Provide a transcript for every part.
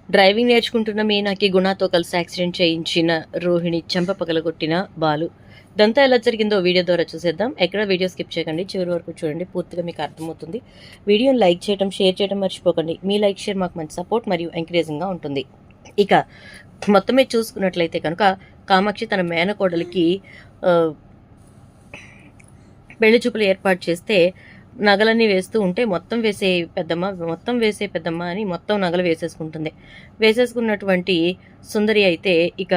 Driving నేర్చుకుంటున్న మీనాకి గుణతో కలిసి accident చేయించిన రోహిణి చెంప పగలగొట్టిన బాలు. ఇదంతా ఎలా జరిగిందో వీడియో ద్వారా చూసేద్దాం. ఎక్కడ వీడియో స్కిప్ చేయకండి, చివరి వరకు చూడండి, పూర్తిగా మీకు అర్థమవుతుంది. వీడియోని లైక్ చేయడం, షేర్ చేయడం మర్చిపోకండి. మీ లైక్ షేర్ మాకు మంచి సపోర్ట్ మరియు ఎంకరేజింగ్గా ఉంటుంది. ఇక మొత్తం మీద చూసుకున్నట్లయితే కనుక కామాక్షి తన మేనకోడలికి పెళ్లి చూపులు ఏర్పాటు చేస్తే నగలన్నీ వేస్తూ ఉంటే మొత్తం వేసే పెద్దమ్మ అని మొత్తం నగలు వేసేసుకున్నటువంటి సుందరి అయితే ఇక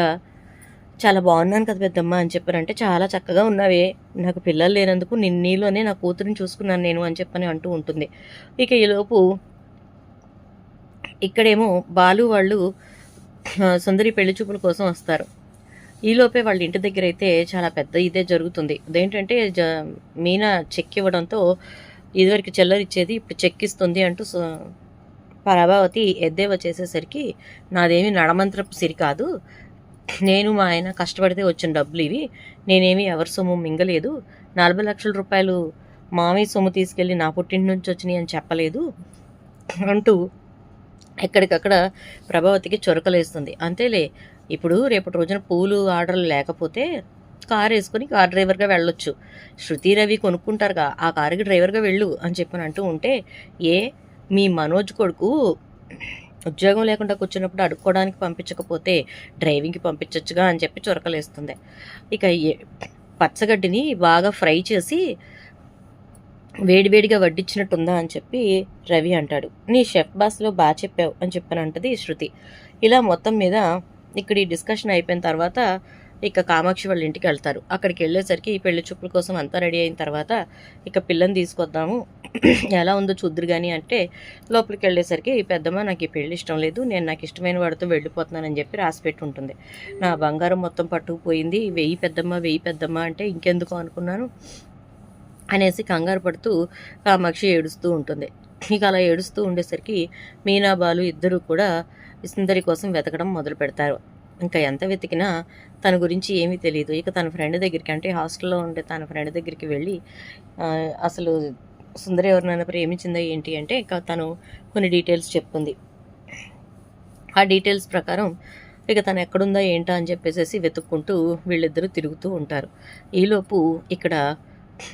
చాలా బాగున్నాను కదా పెద్దమ్మ అని చెప్పారంటే, చాలా చక్కగా ఉన్నావే, నాకు పిల్లలు లేనందుకు నీలోనే నా కూతురిని చూసుకున్నాను నేను అని చెప్పని అంటూ ఉంటుంది. ఇక ఈలోపు ఇక్కడేమో బాలు వాళ్ళు సుందరి పెళ్లి చూపుల కోసం వస్తారు. ఈలోపే వాళ్ళ ఇంటి దగ్గర అయితే చాలా పెద్ద ఇదే జరుగుతుంది. అదేంటంటే మీనా చెక్ ఇవ్వడంతో ఇదివరకు చెల్లరిచ్చేది ఇప్పుడు చెక్ ఇస్తుంది అంటూ ప్రభావతి ఎద్దేవా చేసేసరికి, నాదేమి నడమంత్రపు సిరి కాదు, నేను మా ఆయన కష్టపడితే వచ్చిన డబ్బులు ఇవి, నేనేమి ఎవరి సొమ్ము మింగలేదు, 40 లక్షల రూపాయలు మామయ్య సొమ్ము తీసుకెళ్ళి నా పుట్టింటి నుంచి వచ్చినాయి అని చెప్పలేదు అంటూ ఎక్కడికక్కడ ప్రభావతికి చొరకలేస్తుంది. అంతేలే, ఇప్పుడు రేపటి రోజున పూలు ఆర్డర్లు లేకపోతే కారు వేసుకొని కార్ డ్రైవర్గా వెళ్ళొచ్చు, శృతి రవి కొనుక్కుంటారుగా, ఆ కారుకి డ్రైవర్గా వెళ్ళు అని చెప్పని అంటూ ఉంటే, మీ మనోజ్ కొడుకు ఉద్యోగం లేకుండా కూర్చున్నప్పుడు అడుక్కోవడానికి పంపించకపోతే డ్రైవింగ్కి పంపించచ్చుగా అని చెప్పి చొరకలేస్తుంది. ఇక పచ్చగడ్డిని బాగా ఫ్రై చేసి వేడివేడిగా వడ్డించినట్టుందా అని చెప్పి రవి అంటాడు. నీ షెఫ్ బాస్లో బాగా చెప్పావు అని చెప్పని అంటది శృతి. ఇలా మొత్తం మీద ఇక్కడ ఈ డిస్కషన్ అయిపోయిన తర్వాత ఇక కామాక్షి వాళ్ళ ఇంటికి వెళ్తారు. అక్కడికి వెళ్ళేసరికి ఈ పెళ్లి చూపుల కోసం అంతా రెడీ అయిన తర్వాత ఇక పిల్లని తీసుకొద్దాము, ఎలా ఉందో చూద్దరు కానీ అంటే, లోపలికి వెళ్ళేసరికి ఈ పెద్దమ్మ నాకు ఈ పెళ్లి ఇష్టం లేదు, నేను నాకు ఇష్టమైన వాడితో వెళ్ళిపోతున్నానని చెప్పి రాసిపెట్టి ఉంటుంది. నా బంగారం మొత్తం పట్టుకుపోయింది, 1000 పెద్దమ్మ అంటే ఇంకెందుకు అనుకున్నాను అనేసి కంగారు పడుతూ కామాక్షి ఏడుస్తూ ఉంటుంది. ఇక అలా ఏడుస్తూ ఉండేసరికి మీనా బాలు ఇద్దరు కూడా సుందరి కోసం వెతకడం మొదలు పెడతారు. ఇంకా ఎంత వెతికినా తన గురించి ఏమీ తెలియదు. ఇక తన ఫ్రెండ్ దగ్గరికి, అంటే హాస్టల్లో ఉండే తన ఫ్రెండ్ దగ్గరికి వెళ్ళి అసలు సుందరి ఎవరినైనా ప్రేమించిందా ఏంటి అంటే ఇక తను కొన్ని డీటెయిల్స్ చెప్తుంది. ఆ డీటెయిల్స్ ప్రకారం ఇక తను ఎక్కడుందా ఏంటా అని చెప్పేసి వెతుక్కుంటూ వీళ్ళిద్దరూ తిరుగుతూ ఉంటారు. ఈలోపు ఇక్కడ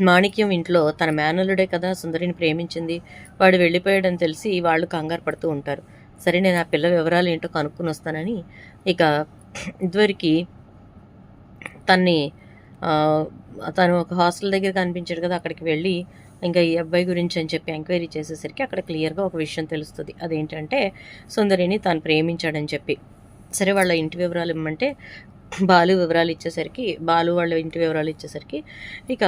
మాణిక్యం ఇంట్లో తన మేనల్లుడే కదా సుందరిని ప్రేమించింది, వాడు వెళ్ళిపోయాడని తెలిసి వాళ్ళు కంగారు పడుతూ ఉంటారు. సరే, నేను ఆ పిల్ల వివరాలు ఏంటో కనుక్కొని వస్తానని ఇక ఇదివరకు తను ఒక హాస్టల్ దగ్గర కనిపించాడు కదా, అక్కడికి వెళ్ళి ఇంకా ఈ అబ్బాయి గురించి అని చెప్పి ఎంక్వైరీ చేసేసరికి అక్కడ క్లియర్గా ఒక విషయం తెలుస్తుంది. అదేంటంటే సుందరిని తను ప్రేమించాడని చెప్పి. సరే, వాళ్ళ ఇంటి వివరాలు ఇమ్మంటే బాలు వాళ్ళ ఇంటి వివరాలు ఇచ్చేసరికి ఇక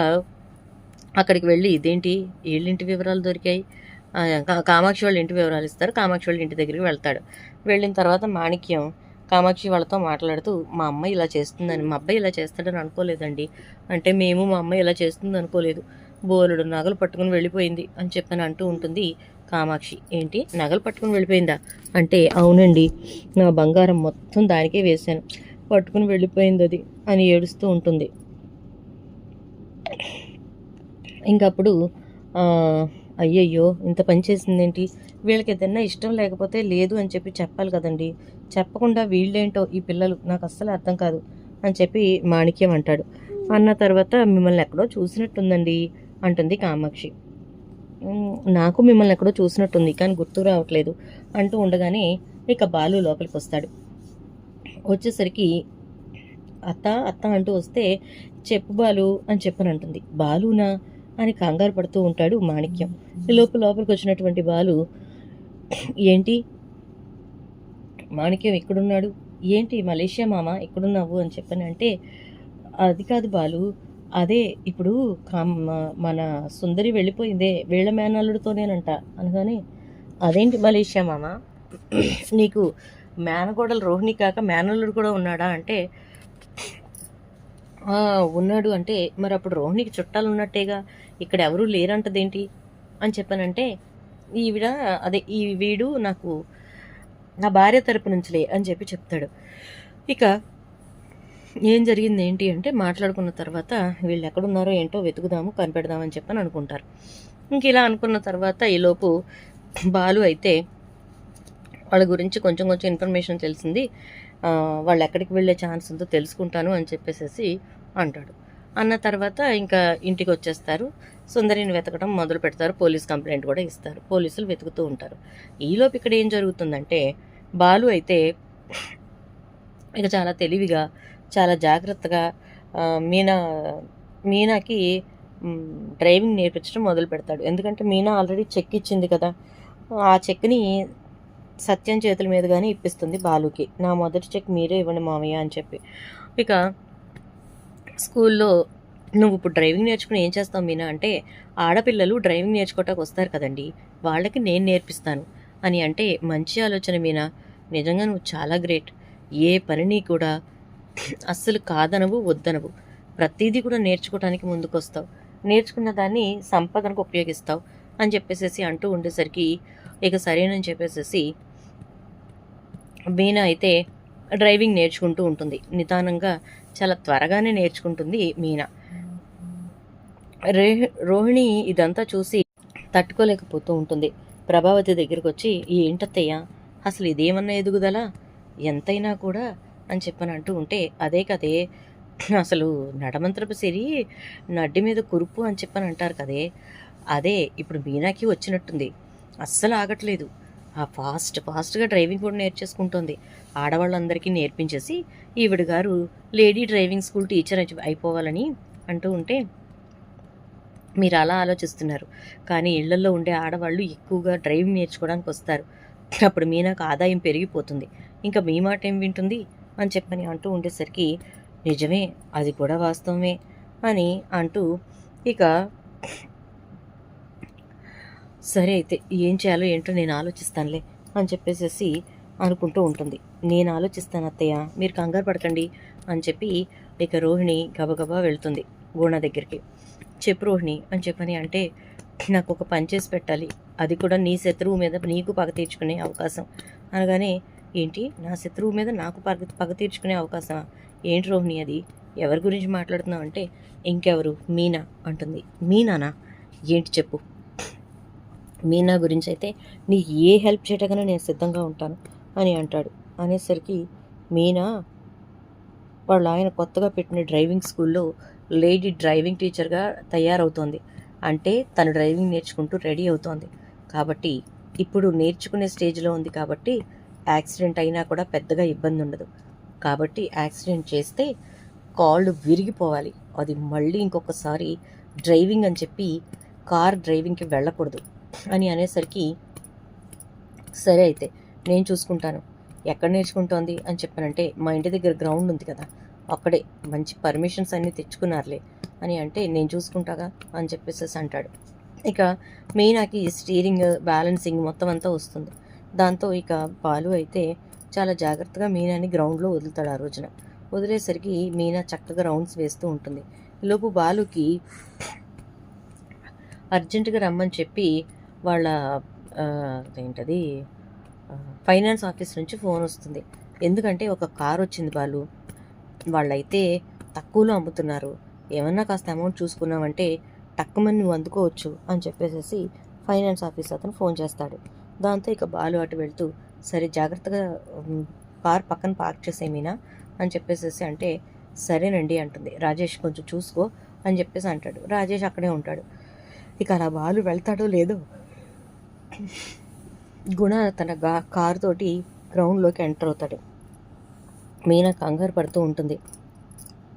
అక్కడికి వెళ్ళి ఇదేంటి వీళ్ళింటి వివరాలు దొరికాయి, కామాక్షి వాళ్ళ ఇంటి వివరాలు ఇస్తారు. కామాక్షి వాళ్ళ ఇంటి దగ్గరికి వెళ్తాడు. వెళ్ళిన తర్వాత మాణిక్యం కామాక్షి వాళ్ళతో మాట్లాడుతూ, మా అమ్మాయి ఇలా చేస్తుందని, మా అబ్బాయి ఇలా చేస్తాడని అనుకోలేదండి అంటే, మేము మా అమ్మాయి ఇలా చేస్తుంది అనుకోలేదు, బోలుడు నగలు పట్టుకుని వెళ్ళిపోయింది అని చెప్పని అంటూ ఉంటుంది కామాక్షి. ఏంటి, నగలు పట్టుకుని వెళ్ళిపోయిందా అంటే, అవునండి, నా బంగారం మొత్తం దానికే వేశాను, పట్టుకుని వెళ్ళిపోయింది అది అని ఏడుస్తూ ఉంటుంది. ఇంకప్పుడు అయ్యయ్యో ఇంత పని చేసిందేంటి, వీళ్ళకి ఏదైనా ఇష్టం లేకపోతే లేదు అని చెప్పి చెప్పాలి కదండి, చెప్పకుండా వీళ్ళేంటో ఈ పిల్లలు, నాకు అస్సలు అర్థం కాదు అని చెప్పి మాణిక్యం అంటాడు. అన్న తర్వాత మిమ్మల్ని ఎక్కడో చూసినట్టుందండి అంటుంది కామాక్షి. నాకు మిమ్మల్ని ఎక్కడో చూసినట్టుంది కానీ గుర్తు రావట్లేదు అంటూ ఉండగానే ఇక బాలు లోపలికి వస్తాడు. వచ్చేసరికి అత్త అంటూ వస్తే, చెప్పు బాలు అని చెప్పని అంటుంది. బాలునా అని కంగారు పడుతూ ఉంటాడు మాణిక్యం. లోపలికి వచ్చినటువంటి బాలు, ఏంటి మాణిక్యం ఇక్కడున్నాడు, ఏంటి మలేషియా మామ ఇక్కడున్నావు అని చెప్పని అంటే, అది కాదు బాలు, అదే ఇప్పుడు మన సుందరి వెళ్ళిపోయిందే వీళ్ళ మేనల్లుడితోనేనంట అనగానే, అదేంటి మలేషియా మామ, నీకు మేనగోడలు రోహిణి కాక మేనల్లుడు కూడా ఉన్నాడా అంటే, ఉన్నాడు అంటే, మరి అప్పుడు రోహిణికి చుట్టాలు ఉన్నట్టేగా, ఇక్కడ ఎవరూ లేరంటదేంటి అని చెప్పానంటే, ఈ వీడు నాకు నా భార్య తరపు నుంచిలే అని చెప్పి చెప్తాడు. ఇక ఏం జరిగింది ఏంటి అంటే, మాట్లాడుకున్న తర్వాత వీళ్ళు ఎక్కడున్నారో ఏంటో వెతుకుదాము కనిపెడదామని చెప్పని అనుకుంటారు. ఇంక ఇలా అనుకున్న తర్వాత ఈలోపు బాలు అయితే వాళ్ళ గురించి కొంచెం కొంచెం ఇన్ఫర్మేషన్ తెలిసింది, వాళ్ళు ఎక్కడికి వెళ్ళే ఛాన్స్ ఉందో తెలుసుకుంటాను అని చెప్పేసేసి అంటాడు. అన్న తర్వాత ఇంకా ఇంటికి వచ్చేస్తారు. సుందరిని వెతకడం మొదలు పెడతారు. పోలీస్ కంప్లైంట్ కూడా ఇస్తారు. పోలీసులు వెతుకుతూ ఉంటారు. ఈలోపు ఇక్కడ ఏం జరుగుతుందంటే, బాలు అయితే ఇక చాలా తెలివిగా, చాలా జాగ్రత్తగా మీనా మీనాకి డ్రైవింగ్ నేర్పించడం మొదలు పెడతాడు. ఎందుకంటే మీనా ఆల్రెడీ చెక్ ఇచ్చింది కదా, ఆ చెక్ని సత్యం చేతుల మీదుగానే ఇప్పిస్తుంది బాలుకి. నా మొదటి చెక్ మీరే ఇవ్వండి మామయ్య అని చెప్పి. ఇక స్కూల్లో నువ్వు ఇప్పుడు డ్రైవింగ్ నేర్చుకుని ఏం చేస్తావు మీనా అంటే, ఆడపిల్లలు డ్రైవింగ్ నేర్చుకోవటానికి వస్తారు కదండి, వాళ్ళకి నేను నేర్పిస్తాను అని అంటే, మంచి ఆలోచన మీనా, నిజంగా నువ్వు చాలా గ్రేట్. ఏ పనిని కూడా అస్సలు కాదనవు, వద్దనవు, ప్రతిదీ కూడా నేర్చుకోవడానికి ముందుకొస్తావు, నేర్చుకున్న దాన్ని సంపదనకు ఉపయోగిస్తావు అని చెప్పేసి అంటూ ఉండేసరికి ఇక సరేనని చెప్పేసి మీనా అయితే డ్రైవింగ్ నేర్చుకుంటూ ఉంటుంది. నిదానంగా చాలా త్వరగానే నేర్చుకుంటుంది మీనా. రోహిణి ఇదంతా చూసి తట్టుకోలేకపోతూ ఉంటుంది. ప్రభావతి దగ్గరికి వచ్చి, ఏంటత్తయ్య అసలు ఇదేమన్నా ఎదుగుదల, ఎంతైనా కూడా అని చెప్పని అంటూ ఉంటే, అదే కదే అసలు నడమంత్రపు సిరి నడ్డి మీద కురుపు అని చెప్పని అంటారు కదే, అదే ఇప్పుడు మీనాకి వచ్చినట్టుంది. అస్సలు ఆగట్లేదు. ఆ ఫాస్ట్గా డ్రైవింగ్ కూడా నేర్చేసుకుంటుంది. ఆడవాళ్ళందరికీ నేర్పించేసి ఈవిడ గారు లేడీ డ్రైవింగ్ స్కూల్ టీచర్ అయిపోవాలని అంటూ ఉంటే, మీరు అలా ఆలోచిస్తున్నారు, కానీ ఇళ్లలో ఉండే ఆడవాళ్ళు ఎక్కువగా డ్రైవింగ్ నేర్చుకోవడానికి వస్తారు. అప్పుడు మీనాకు ఆదాయం పెరిగిపోతుంది. ఇంకా మీ మాట ఏం వింటుంది అని చెప్పని అంటూ ఉండేసరికి, నిజమే, అది కూడా వాస్తవమే అని అంటూ ఇక సరే అయితే ఏం చేయాలో ఏంటో నేను ఆలోచిస్తానులే అని చెప్పేసి అనుకుంటూ ఉంటుంది. నేను ఆలోచిస్తాను అత్తయ్య, మీరు కంగారు పడకండి అని చెప్పి ఇక రోహిణి గబగబా వెళ్తుంది గుణ దగ్గరికి. చెప్పు రోహిణి అని చెప్పని అంటే, నాకు ఒక పని చేసి పెట్టాలి, అది కూడా నీ శత్రువు మీద నీకు పగ తీర్చుకునే అవకాశం అనగానే, ఏంటి నా శత్రువు మీద నాకు పగ తీర్చుకునే అవకాశమా, ఏంటి రోహిణి అది, ఎవరి గురించి మాట్లాడుతున్నావు అంటే, ఇంకెవరు మీనా అంటుంది. మీనానా, ఏంటి చెప్పు. మీనా గురించి అయితే నీకు ఏ హెల్ప్ చేయటగానే నేను సిద్ధంగా ఉంటాను అని అంటాడు. అనేసరికి మీనా వాళ్ళ ఆయన కొత్తగా పెట్టిన డ్రైవింగ్ స్కూల్లో లేడీ డ్రైవింగ్ టీచర్గా తయారవుతోంది. అంటే తను డ్రైవింగ్ నేర్చుకుంటూ రెడీ అవుతోంది కాబట్టి, ఇప్పుడు నేర్చుకునే స్టేజ్లో ఉంది కాబట్టి యాక్సిడెంట్ అయినా కూడా పెద్దగా ఇబ్బంది ఉండదు. కాబట్టి యాక్సిడెంట్ చేస్తే కాళ్ళు విరిగిపోవాలి, అది మళ్ళీ ఇంకొకసారి డ్రైవింగ్ అని చెప్పి కార్ డ్రైవింగ్కి వెళ్ళకూడదు అని అనేసరికి, సరే అయితే నేను చూసుకుంటాను, ఎక్కడ నేర్చుకుంటోంది అని చెప్పానంటే, మా ఇంటి దగ్గర గ్రౌండ్ ఉంది కదా, అక్కడే మంచి పర్మిషన్స్ అన్నీ తెచ్చుకున్నారులే అని అంటే, నేను చూసుకుంటాగా అని చెప్పేసి అంటాడు. ఇక మీనాకి స్టీరింగ్, బ్యాలెన్సింగ్ మొత్తం అంతా వస్తుంది. దాంతో ఇక బాలు అయితే చాలా జాగ్రత్తగా మీనాని గ్రౌండ్లో వదులుతాడు. ఆ రోజున వదిలేసరికి మీనా చక్కగా రౌండ్స్ వేస్తూ ఉంటుంది. ఈలోపు బాలుకి అర్జెంటుగా రమ్మని చెప్పి వాళ్ళ ఏంటది ఫైనాన్స్ ఆఫీస్ నుంచి ఫోన్ వస్తుంది. ఎందుకంటే ఒక కార్ వచ్చింది బాలు, వాళ్ళైతే తక్కువలో అమ్ముతున్నారు, ఏమన్నా కాస్త అమౌంట్ చూసుకున్నామంటే టక్కుమని నువ్వు అందుకోవచ్చు అని చెప్పేసి ఫైనాన్స్ ఆఫీస్ అతను ఫోన్ చేస్తాడు. దాంతో ఇక బాలు అటు వెళ్తూ, సరే జాగ్రత్తగా కార్ పక్కన పార్క్ చేసేమీనా అని చెప్పేసి అంటే, సరేనండి అంటుంది. రాజేష్ కొంచెం చూసుకో అని చెప్పేసి అంటాడు. రాజేష్ అక్కడే ఉంటాడు. ఇక అలా బాలు వెళ్తాడో లేదో, గుణ తన కారు తోటి గ్రౌండ్లోకి ఎంటర్ అవుతాడు. మీనా కంగారు పడుతూ ఉంటుంది.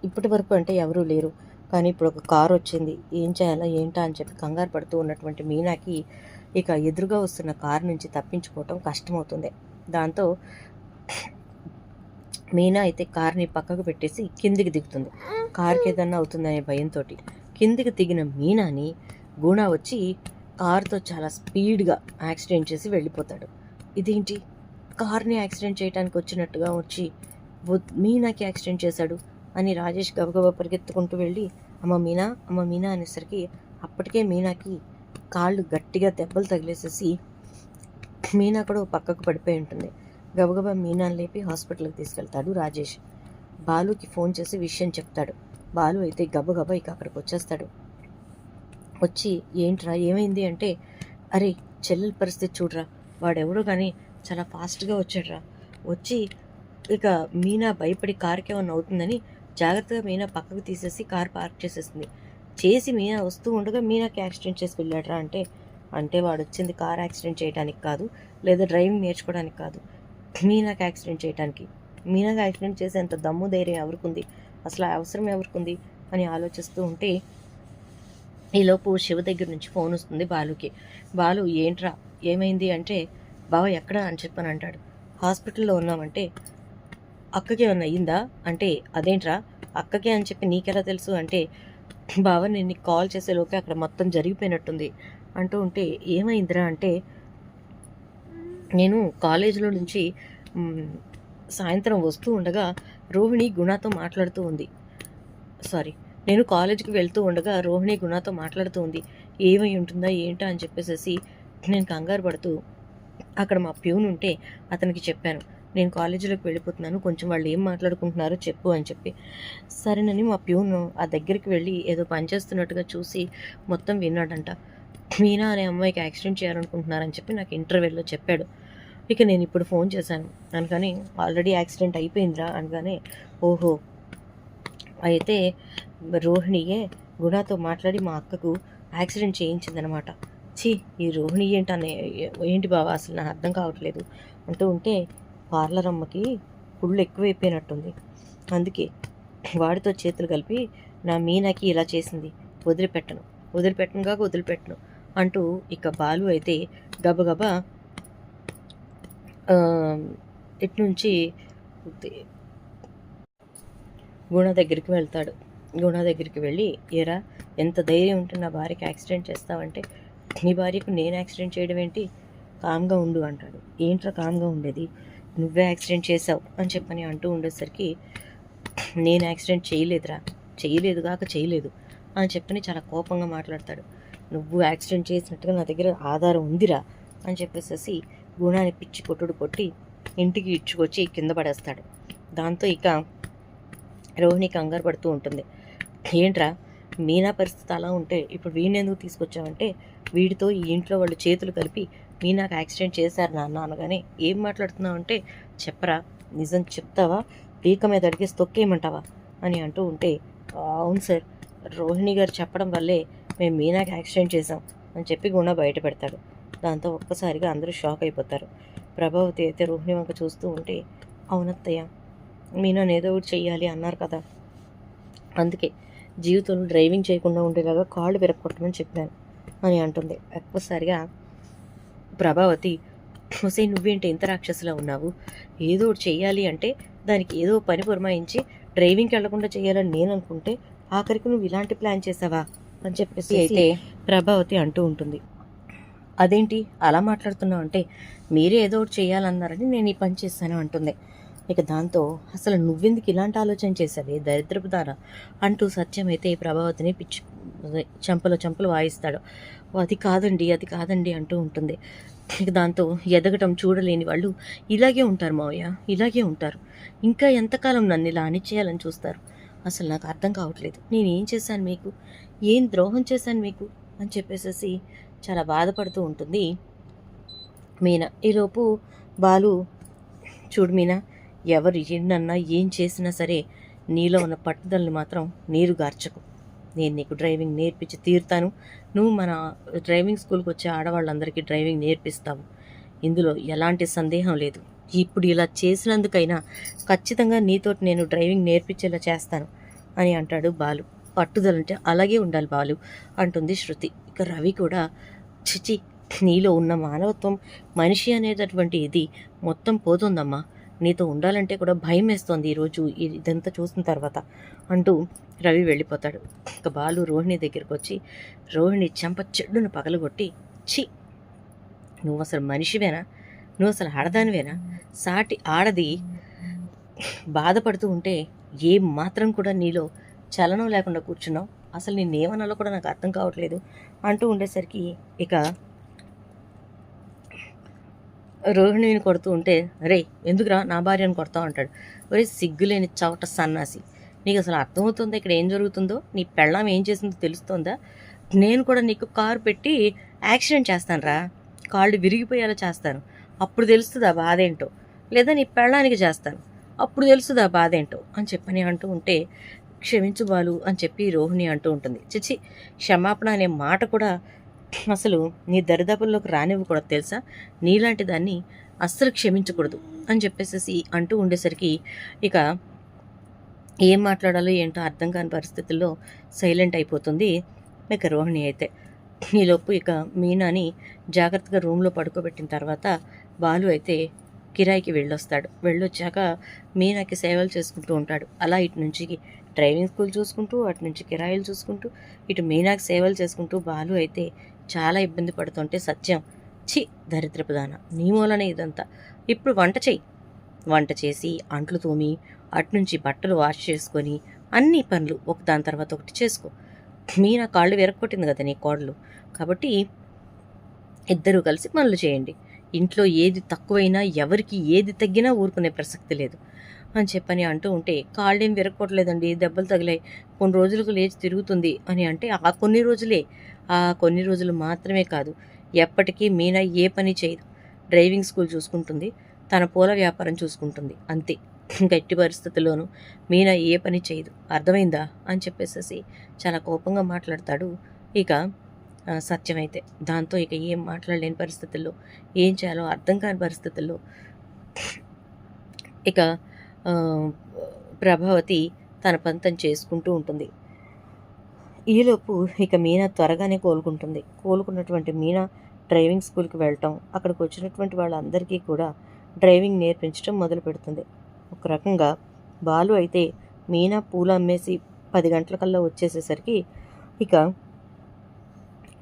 ఇప్పటి వరకు అంటే ఎవరూ లేరు, కానీ ఇప్పుడు ఒక కారు వచ్చింది, ఏం చేయాలా ఏంటా అని చెప్పి కంగారు పడుతూ ఉన్నటువంటి మీనాకి ఇక ఎదురుగా వస్తున్న కారు నుంచి తప్పించుకోవటం కష్టమవుతుంది. దాంతో మీనా అయితే కార్ని పక్కకు పెట్టేసి కిందికి దిగుతుంది. కార్కి ఏదన్నా అవుతుందనే భయంతో కిందికి దిగిన మీనాని గుణ వచ్చి కారుతో చాలా స్పీడ్గా యాక్సిడెంట్ చేసి వెళ్ళిపోతాడు. ఇదేంటి, కార్ని యాక్సిడెంట్ చేయడానికి వచ్చినట్టుగా వచ్చి మీనాకి యాక్సిడెంట్ చేశాడు అని రాజేష్ గబగబా పరిగెత్తుకుంటూ వెళ్ళి, అమ్మ మీనా అనేసరికి అప్పటికే మీనాకి కాళ్ళు గట్టిగా దెబ్బలు తగిలేసేసి మీనా కూడా పక్కకు పడిపోయి ఉంటుంది. గబగబా మీనాని లేపి హాస్పిటల్కి తీసుకెళ్తాడు రాజేష్. బాలుకి ఫోన్ చేసి విషయం చెప్తాడు. బాలు అయితే గబగబా ఇక అక్కడికి వచ్చేస్తాడు. వచ్చి ఏంట్రా ఏమైంది అంటే, అరే చెల్లెల పరిస్థితి చూడరా, వాడెవడో కానీ చాలా ఫాస్ట్గా వచ్చాడురా. వచ్చి ఇక మీనా భయపడి కారుకి ఏమన్నా అవుతుందని జాగ్రత్తగా మీనా పక్కకు తీసేసి కార్ పార్క్ చేసేసింది. చేసి మీనా వస్తూ ఉండగా మీనాకి యాక్సిడెంట్ చేసి వెళ్ళాడురా అంటే, అంటే వాడు వచ్చింది కార్ యాక్సిడెంట్ చేయడానికి కాదు, లేదా డ్రైవింగ్ నేర్చుకోవడానికి కాదు, మీనాకి యాక్సిడెంట్ చేయడానికి. మీనాకి యాక్సిడెంట్ చేసేంత దమ్ము ధైర్యం ఎవరికుంది, అసలు ఆ అవసరం ఎవరికుంది అని ఆలోచిస్తూ ఉంటే ఈలోపు శివ దగ్గర నుంచి ఫోన్ వస్తుంది బాలుకి. బాలు ఏంట్రా ఏమైంది అంటే, బావ ఎక్కడా అని చెప్పని అంటాడు. హాస్పిటల్లో ఉన్నామంటే, అక్కకి ఏమన్నా అయ్యిందా అంటే, అదేంట్రా అక్కకే అని చెప్పి నీకెలా తెలుసు అంటే, బావ నేను నీకు కాల్ చేసేలోకే అక్కడ మొత్తం జరిగిపోయినట్టుంది అంటూ ఉంటే, ఏమైందిరా అంటే, నేను కాలేజీలో నుంచి సాయంత్రం వస్తూ ఉండగా రోహిణి గుణతో మాట్లాడుతూ ఉంది. సారీ, నేను కాలేజీకి వెళ్తూ ఉండగా రోహిణి గుణతో మాట్లాడుతూ ఉంది. ఏమై ఉంటుందా ఏంటా అని చెప్పేసి నేను కంగారు పడుతూ అక్కడ మా ప్యూన్ ఉంటే అతనికి చెప్పాను, నేను కాలేజీలోకి వెళ్ళిపోతున్నాను, కొంచెం వాళ్ళు ఏం మాట్లాడుకుంటున్నారో చెప్పు అని చెప్పి. సరేనని మా ప్యూన్ ఆ దగ్గరికి వెళ్ళి ఏదో పనిచేస్తున్నట్టుగా చూసి మొత్తం విన్నాడంట. మీనా అనే అమ్మాయికి యాక్సిడెంట్ చేయాలనుకుంటున్నారని చెప్పి నాకు ఇంటర్వ్యూలో చెప్పాడు. ఇక నేను ఇప్పుడు ఫోన్ చేశాను అనగానే, ఆల్రెడీ యాక్సిడెంట్ అయిపోయిందిరా అనగానే, ఓహో అయితే రోహిణియే గుణతో మాట్లాడి మా అక్కకు యాక్సిడెంట్ చేయించిందనమాట. ఛీ, ఈ రోహిణి ఏంటనే ఏంటి బావా అసలు నాకు అర్థం కావట్లేదు అంటూ ఉంటే, పార్లర్ అమ్మకి పుళ్ళు ఎక్కువైపోయినట్టుంది, అందుకే వాడితో చేతులు కలిపి నా మీనాకి ఇలా చేసింది, వదిలిపెట్టను అంటూ ఇక బాలు అయితే గబగబా ఇటు నుంచి గుణ దగ్గరికి వెళ్తాడు. గుణ దగ్గరికి వెళ్ళి, ఏరా ఎంత ధైర్యం ఉంటే నా భార్యకి యాక్సిడెంట్ చేస్తావంటే, నీ భార్యకు నేను యాక్సిడెంట్ చేయడం ఏంటి, కామ్గా ఉండు అంటాడు. ఏంట్రా కామ్గా ఉండేది, నువ్వే యాక్సిడెంట్ చేసావు అని చెప్పని అంటూ ఉండేసరికి, నేను యాక్సిడెంట్ చేయలేదు అని చెప్పని చాలా కోపంగా మాట్లాడతాడు. నువ్వు యాక్సిడెంట్ చేసినట్టుగా నా దగ్గర ఆధారం ఉందిరా అని చెప్పేసి గుణాన్ని పిచ్చి కొట్టుడు కొట్టి ఇంటికి ఇచ్చుకొచ్చి కింద పడేస్తాడు. దాంతో ఇక రోహిణి కంగారు పడుతూ ఉంటుంది. ఏంట్రా మీనా పరిస్థితి అలా ఉంటే ఇప్పుడు వీడిని ఎందుకు తీసుకొచ్చావంటే, వీడితో ఈ ఇంట్లో వాళ్ళు చేతులు కలిపి మీనాకు యాక్సిడెంట్ చేశారు నాన్న అనగానే, ఏం మాట్లాడుతున్నావు అంటే, చెప్పరా నిజం చెప్తావా, పీక మీద అడిగేసి తొక్కేయమంటావా అని అంటూ ఉంటే, అవును సార్, రోహిణి గారు చెప్పడం వల్లే మేము మీనాకి యాక్సిడెంట్ చేసాం అని చెప్పి గుణ బయట పెడతాడు. దాంతో ఒక్కసారిగా అందరూ షాక్ అయిపోతారు. ప్రభావతి అయితే రోహిణి వంక చూస్తూ ఉంటే, అవునత్తయ్య, మీనా ఏదో ఒకటి చెయ్యాలి అన్నారు కదా, అందుకే జీవితంలో డ్రైవింగ్ చేయకుండా ఉండేలాగా కాళ్ళు విరక్కొట్టమని చెప్పాను అని అంటుంది. ఒక్కసారిగా ప్రభావతి, హుసే నువ్వేంటి ఇంత రాక్షసులా ఉన్నావు, ఏదో ఒకటి చెయ్యాలి అంటే దానికి ఏదో పని పురమాయించి డ్రైవింగ్కి వెళ్లకుండా చేయాలని నేను అనుకుంటే ఆఖరికి నువ్వు ఇలాంటి ప్లాన్ చేసావా అని చెప్పేసి అయితే ప్రభావతి అంటూ ఉంటుంది. అదేంటి అలా మాట్లాడుతున్నావు అంటే, మీరే ఏదో ఒకటి చేయాలన్నారని నేను ఈ పని చేశాను అంటుంది. ఇక దాంతో అసలు నువ్వెందుకు ఇలాంటి ఆలోచన చేసావే దరిద్రపు దారా అంటూ సత్యం అయితే ప్రభావతిని చెంపలు వాయిస్తాడు. అది కాదండి అంటూ ఉంటుంది. ఇక దాంతో ఎదగటం చూడలేని వాళ్ళు ఇలాగే ఉంటారు మావయ్య, ఇలాగే ఉంటారు, ఇంకా ఎంతకాలం నన్ను ఇలా అణిచేయాలని చూస్తారు, అసలు నాకు అర్థం కావట్లేదు, నేనేం చేశాను మీకు, ఏం ద్రోహం చేశాను మీకు అని చెప్పేసి చాలా బాధపడుతూ ఉంటుంది మీనా. ఈలోపు బాలు, చూడు మీనా, ఎవరు ఎన్నన్నా ఏం చేసినా సరే నీలో ఉన్న పట్టుదలని మాత్రం నీరు గార్చకు, నేను నీకు డ్రైవింగ్ నేర్పించి తీరుతాను, నువ్వు మన డ్రైవింగ్ స్కూల్కి వచ్చే ఆడవాళ్ళందరికీ డ్రైవింగ్ నేర్పిస్తావు, ఇందులో ఎలాంటి సందేహం లేదు, ఇప్పుడు ఇలా చేసినందుకైనా ఖచ్చితంగా నీతోటి నేను డ్రైవింగ్ నేర్పించేలా చేస్తాను అని అంటాడు బాలు. పట్టుదలంటే అలాగే ఉండాలి బాలు అంటుంది శృతి. ఇక రవి కూడా, చిచి, నీలో ఉన్న మానవత్వం, మనిషి అనేటటువంటి ఇది మొత్తం పోతుందమ్మా, నీతో ఉండాలంటే కూడా భయం వేస్తోంది ఈరోజు ఇదంతా చూసిన తర్వాత అంటూ రవి వెళ్ళిపోతాడు. ఇక బాలు రోహిణి దగ్గరికి వచ్చి రోహిణి చెంప చెడ్డును పగలగొట్టి, ఛీ, నువ్వు అసలు మనిషివేనా, నువ్వు అసలు ఆడదానివేనా, సాటి ఆడది బాధపడుతూ ఉంటే ఏం మాత్రం కూడా నీలో చలనం లేకుండా కూర్చున్నావు, అసలు నేనేమనాలో కూడా నాకు అర్థం కావట్లేదు అంటూ ఉండేసరికి ఇక రోహిణిని కొడుతూ ఉంటే, రే ఎందుకురా నా భార్యను కొడతావు అంటాడు. ఒరే సిగ్గులేని చవట సన్నాసి, నీకు అసలు అర్థమవుతుందా ఇక్కడ ఏం జరుగుతుందో, నీ పెళ్ళాం ఏం చేసిందో తెలుస్తుందా, నేను కూడా నీకు కారు పెట్టి యాక్సిడెంట్ చేస్తాను రా, కాళ్ళు విరిగిపోయేలా చేస్తాను, అప్పుడు తెలుస్తుంది ఆ బాధ ఏంటో, లేదా నీ పెళ్ళానికి చేస్తాను అప్పుడు తెలుస్తుంది ఆ బాధ ఏంటో అని చెప్పని అంటూ ఉంటే, క్షమించు బాలు అని చెప్పి రోహిణి అంటూ ఉంటుంది. చిచి, క్షమాపణ అనే మాట కూడా అసలు నీ దరిదాపుల్లోకి రానివ్వకూడదు తెలుసా, నీలాంటి దాన్ని అస్సలు క్షమించకూడదు అని చెప్పేసి అంటూ ఉండేసరికి ఇక ఏం మాట్లాడాలో ఏంటో అర్థం కాని పరిస్థితుల్లో సైలెంట్ అయిపోతుంది ఇక రోహిణి అయితే. ఈలోపు ఇక మీనాని జాగ్రత్తగా రూమ్లో పడుకోబెట్టిన తర్వాత బాలు అయితే కిరాయికి వెళ్ళొస్తాడు. వెళ్ళొచ్చాక మీనాకి సేవలు చేసుకుంటూ ఉంటాడు. అలా ఇటు నుంచి డ్రైవింగ్ స్కూల్ చూసుకుంటూ, అటు నుంచి కిరాయిలు చూసుకుంటూ, ఇటు మీనాకి సేవలు చేసుకుంటూ బాలు అయితే చాలా ఇబ్బంది పడుతుంటే సత్యం, చి దరిద్రపు దాన, నీ మూలనే ఇదంతా, ఇప్పుడు వంట చేసి అంట్లు తోమి అటునుంచి బట్టలు వాష్ చేసుకొని అన్ని పనులు ఒకదాని తర్వాత ఒకటి చేసుకో. మీనా కాళ్ళు విరక్కొట్టింది కదా నీ కోడలు, కాబట్టి ఇద్దరూ కలిసి పనులు చేయండి. ఇంట్లో ఏది తక్కువైనా ఎవరికి ఏది తగ్గినా ఊరుకునే ప్రసక్తి లేదు అని చెప్పని అంటూ ఉంటే, కాళ్ళేం విరక్కోట్లేదండి, దెబ్బలు తగిలాయి, కొన్ని రోజులకు లేచి తిరుగుతుంది అని అంటే, ఆ కొన్ని రోజులు మాత్రమే కాదు, ఎప్పటికీ మీనా ఏ పని చేయదు. డ్రైవింగ్ స్కూల్ చూసుకుంటుంది, తన పూల వ్యాపారం చూసుకుంటుంది, అంతే. గట్టి పరిస్థితుల్లోనూ మీనా ఏ పని చేయదు, అర్థమైందా అని చెప్పేసి చాలా కోపంగా మాట్లాడతాడు ఇక సత్యమైతే. దాంతో ఇక ఏం మాట్లాడలేని పరిస్థితుల్లో, ఏం చేయాలో అర్థం కాని పరిస్థితుల్లో ఇక ప్రభావతి తన పంతం చేసుకుంటూ ఉంటుంది. ఈలోపు ఇక మీనా త్వరగానే కోలుకున్నటువంటి మీనా డ్రైవింగ్ స్కూల్కి వెళ్ళటం, అక్కడికి వచ్చినటువంటి వాళ్ళందరికీ కూడా డ్రైవింగ్ నేర్పించడం మొదలు పెడుతుంది. ఒక రకంగా బాలు అయితే మీనా పూలు అమ్మేసి 10 గంటలకల్లా వచ్చేసేసరికి ఇక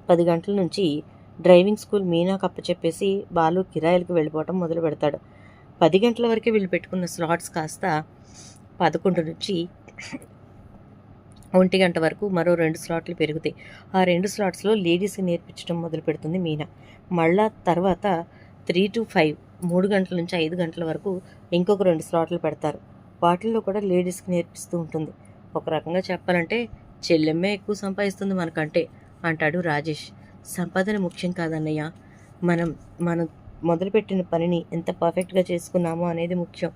10 గంటల నుంచి డ్రైవింగ్ స్కూల్ మీనాకు అప్పచెప్పేసి బాలు కిరాయిలకు వెళ్ళిపోవటం మొదలు పెడతాడు. 10 గంటల వరకే వీళ్ళు పెట్టుకున్న స్లాట్స్ కాస్త 11 నుంచి 1 గంట వరకు మరో 2 స్లాట్లు పెరుగుతాయి. ఆ 2 స్లాట్స్లో లేడీస్కి నేర్పించడం మొదలు పెడుతుంది మీనా. మళ్ళా తర్వాత 3 to 5 3 గంటల నుంచి 5 గంటల వరకు ఇంకొక 2 స్లాట్లు పెడతారు. వాటిల్లో కూడా లేడీస్కి నేర్పిస్తూ ఉంటుంది. ఒక రకంగా చెప్పాలంటే చెల్లెమ్మే ఎక్కువ సంపాదిస్తుంది మనకంటే అంటాడు రాజేష్. సంపాదన ముఖ్యం కాదన్నయ్య, మనం మొదలుపెట్టిన పనిని ఎంత పర్ఫెక్ట్గా చేసుకున్నామో అనేది ముఖ్యం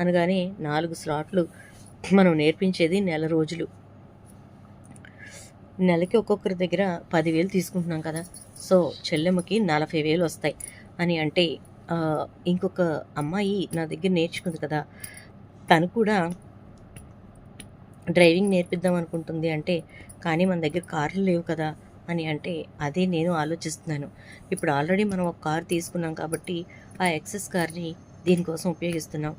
అనగానే 4 స్లాట్లు మనం నేర్పించేది నెల రోజులు, నెలకి ఒక్కొక్కరి దగ్గర 10,000 తీసుకుంటున్నాం కదా, సో చెల్లెమ్మకి 40,000 వస్తాయి అని అంటే, ఇంకొక అమ్మాయి నా దగ్గర నేర్చుకుంది కదా, తను కూడా డ్రైవింగ్ నేర్పిద్దాం అనుకుంటుంది అంటే, కానీ మన దగ్గర కార్లు లేవు కదా అని అంటే, అదే నేను ఆలోచిస్తున్నాను. ఇప్పుడు ఆల్రెడీ మనం ఒక కారు తీసుకున్నాం కాబట్టి ఆ ఎక్సెస్ కార్ని దీనికోసం ఉపయోగిస్తున్నాం.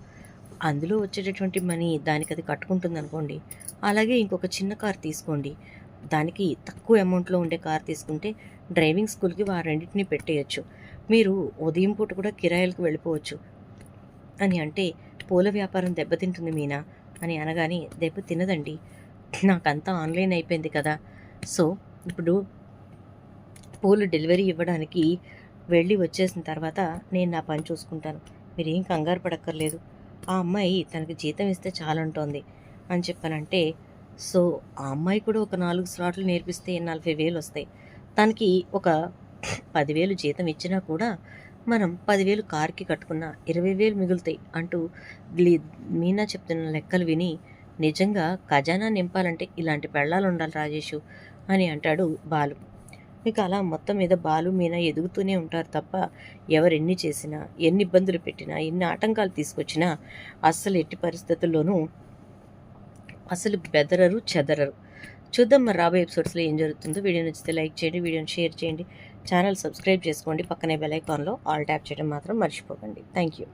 అందులో వచ్చేటటువంటి మనీ దానికి అది కట్టుకుంటుంది అనుకోండి. అలాగే ఇంకొక చిన్న కారు తీసుకోండి, దానికి తక్కువ అమౌంట్లో ఉండే కారు తీసుకుంటే డ్రైవింగ్ స్కూల్కి వారెండింటిని పెట్టేయచ్చు. మీరు ఉదయం పూట కూడా కిరాయిలకు వెళ్ళిపోవచ్చు అని అంటే, పూల వ్యాపారం దెబ్బతింటుంది మీనా అని అనగానే, దెబ్బ తినదండి, నాకంతా ఆన్లైన్ అయిపోయింది కదా, సో ఇప్పుడు పూలు డెలివరీ ఇవ్వడానికి వెళ్ళి వచ్చేసిన తర్వాత నేను నా పని చూసుకుంటాను, మీరేం కంగారు పడక్కర్లేదు, ఆ అమ్మాయి తనకి జీతం ఇస్తే చాలంటోంది అని చెప్పానంటే, సో ఆ అమ్మాయి కూడా ఒక 4 స్లాట్లు నేర్పిస్తే 40,000 వస్తాయి, తనకి ఒక 10,000 జీతం ఇచ్చినా కూడా మనం 10,000 కార్కి కట్టుకున్న 20,000 మిగులుతాయి అంటూ మీనా చెప్తున్న లెక్కలు విని, నిజంగా ఖజానా నింపాలంటే ఇలాంటి పెళ్ళాలు ఉండాలి రాజేషు అని అంటాడు బాలు. ఇక అలా మొత్తం మీద బాలు మీనా ఎదుగుతూనే ఉంటారు తప్ప, ఎవరెన్ని చేసినా, ఎన్ని ఇబ్బందులు పెట్టినా, ఎన్ని ఆటంకాలు తీసుకొచ్చినా అస్సలు ఎట్టి పరిస్థితుల్లోనూ అసలు బెదరరు, చెదరరు. చూద్దాం మరి రాబోయే ఎపిసోడ్స్లో ఏం జరుగుతుందో. వీడియో నచ్చితే లైక్ చేయండి, వీడియోని షేర్ చేయండి, ఛానల్ సబ్స్క్రైబ్ చేసుకోండి, పక్కనే బెల్ ఐకాన్లో ఆల్ ట్యాప్ చేయడం మాత్రం మర్చిపోకండి. Thank you.